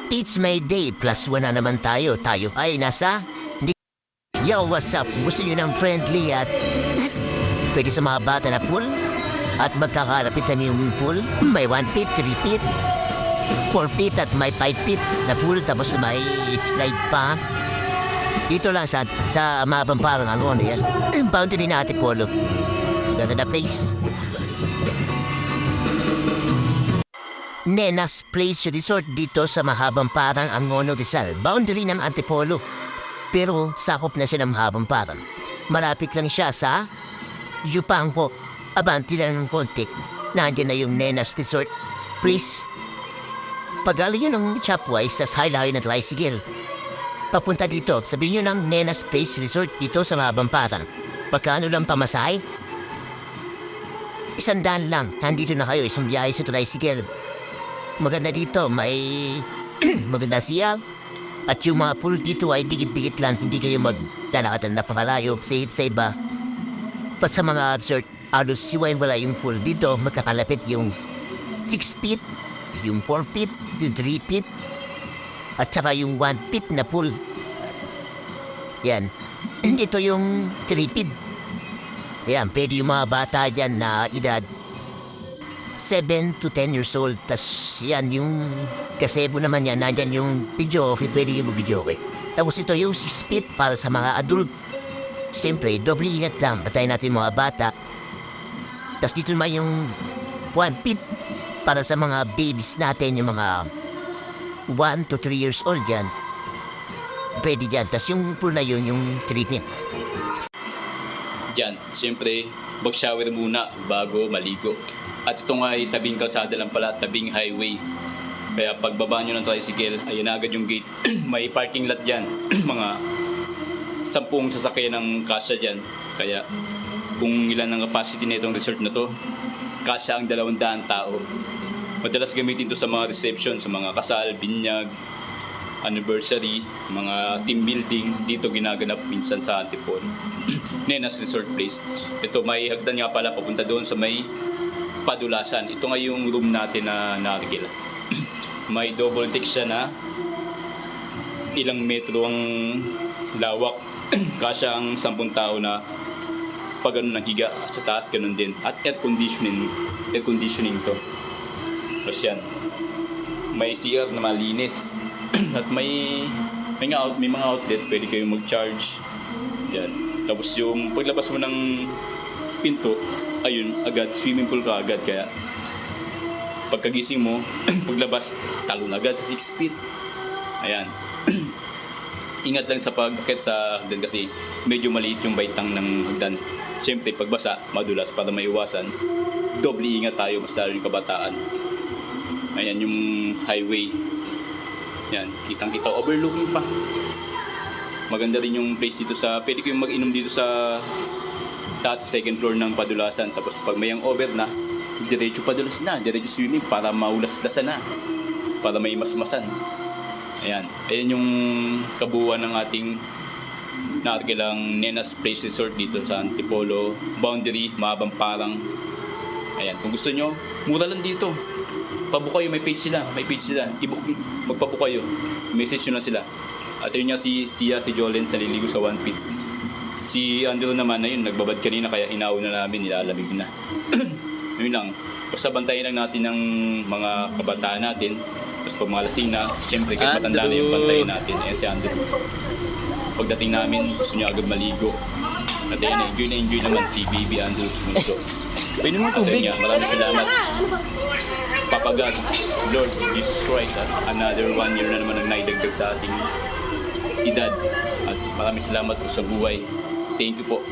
It's my day, plus one na naman tayo. Tayo ay nasa... Hindi... Yo, what's up? Gusto nyo ng friendly at... pwede sa mga bata na pool? At magkakalapit kami yung pool? May 1 feet, 3 feet, 4 feet at may 5 feet na pool. Tapos may slide pa. Dito lang sa mapang parang ano yan. Boundary na Ate Polo. Ganda na place. Nenas Place Resort dito sa mahabang parang Angono Rizal. Boundary ng Antipolo. Pero sakop na siya ng mahabang parang. Malapit lang siya sa Yupango. Abanti lang ng konti. Nandiyan na yung Nenas Resort. Please. Pag-alo yun ng Chopwise, tas high-line na tricycle. Papunta dito, sabihin nyo ng Nenas Place Resort dito sa mahabang parang. Pagkano lang pamasahe? 100 lang. Nandito na kayo, isang biyahe sa tricycle. Maganda dito, may maganda siya. At yung mga pool dito ay dikit-dikit lang, hindi kayo maglalakad na napakalayo sa iba. Pat sa mga resort, alos siwain wala yung pool dito, magkakalapit yung 6 feet, yung 4 feet, yung 3 feet, at saka yung 1 feet na pool. Yan. Dito yung 3 feet. Yan, pwede yung mga bata dyan na edad 7 to 10 years old. Tas yan yung gazebo naman yan. Nandyan yung video okay. Pwede yung video okay. Tapos ito yung 6 feet para sa mga adult. Siyempre, doble ingat lang. Batayin natin yung mga bata. Tas dito naman yung 1 feet para sa mga babies natin. Yung mga 1 to 3 years old yan. Pwede dyan. Tas yung pool na yun, yung 3 feet. Diyan, siyempre, mag-shower muna bago maligo. At ito nga ay tabing kalsada lang pala, tabing highway. Kaya pagbaba nyo ng tricycle, ayun na agad yung gate. May parking lot dyan. Mga 10 sasakyan ng kasya dyan. Kaya kung ilan ang capacity na itong resort na to, kasya ang 200 tao. Madalas gamitin to sa mga reception, sa mga kasal, binyag, anniversary, mga team building. Dito ginaganap minsan sa Antipolo. Nenas Resort Place. Ito may hagdan nga pala papunta doon sa may Padulasan. Ito nga yung room natin na nakikila. May double deck siya na ilang metro ang lawak. Kasya ang 10 tao na pag ano naghiga sa taas, ganun din. At air conditioning to. Tapos yan. May CR na malinis. At may mga outlet, pwede kayong mag-charge. Yan. Tapos yung paglabas mo ng pinto, ayun, agad, swimming pool ka agad. Kaya pagkagising mo, paglabas, talon agad sa 6 feet. Ayan. Ingat lang sa pag-akit sa hagdan kasi medyo maliit yung baitang ng hagdan. Siyempre, pagbasa, madulas para maiwasan. Doble ingat tayo, mas lalo yung kabataan. Ayan yung highway. Yan, kitang-kita, overlooking pa. Maganda rin yung place dito sa, pwede kayong mag-inom dito sa taas sa second floor ng Padulasan. Tapos pag may over na, diretso padulas na, diretso swimming para maulas-lasan na, para may masmasan. Ayan, ayan yung kabuuan ng ating nakikilang Nenas Place Resort dito sa Antipolo, Boundary, mahabang parang. Ayan, kung gusto nyo, mura lang dito. Pabook kayo, may page sila. I-book, magpabook kayo. Message nyo na sila. At yun nga si Sia, si Jolens, naliligo sa 1 feet. Si Andrew naman na yun, nagbabad kanina kaya inauna namin, nilalamig na. Yun lang. Basta bantayan lang natin ng mga kabataan natin. Tapos pag mga lasing na, siyempre kahit matanda na yung bantayan natin. Ayan si Andrew. Pagdating namin, gusto niya agad maligo. At ayan, enjoy naman si Baby Andrew Mundo. Pwede mo tubig. Maraming salamat. Papa God, Lord Jesus Christ, at another 1 year na naman ang naidagdag sa ating edad. At maraming salamat po sa buhay. Thank you po.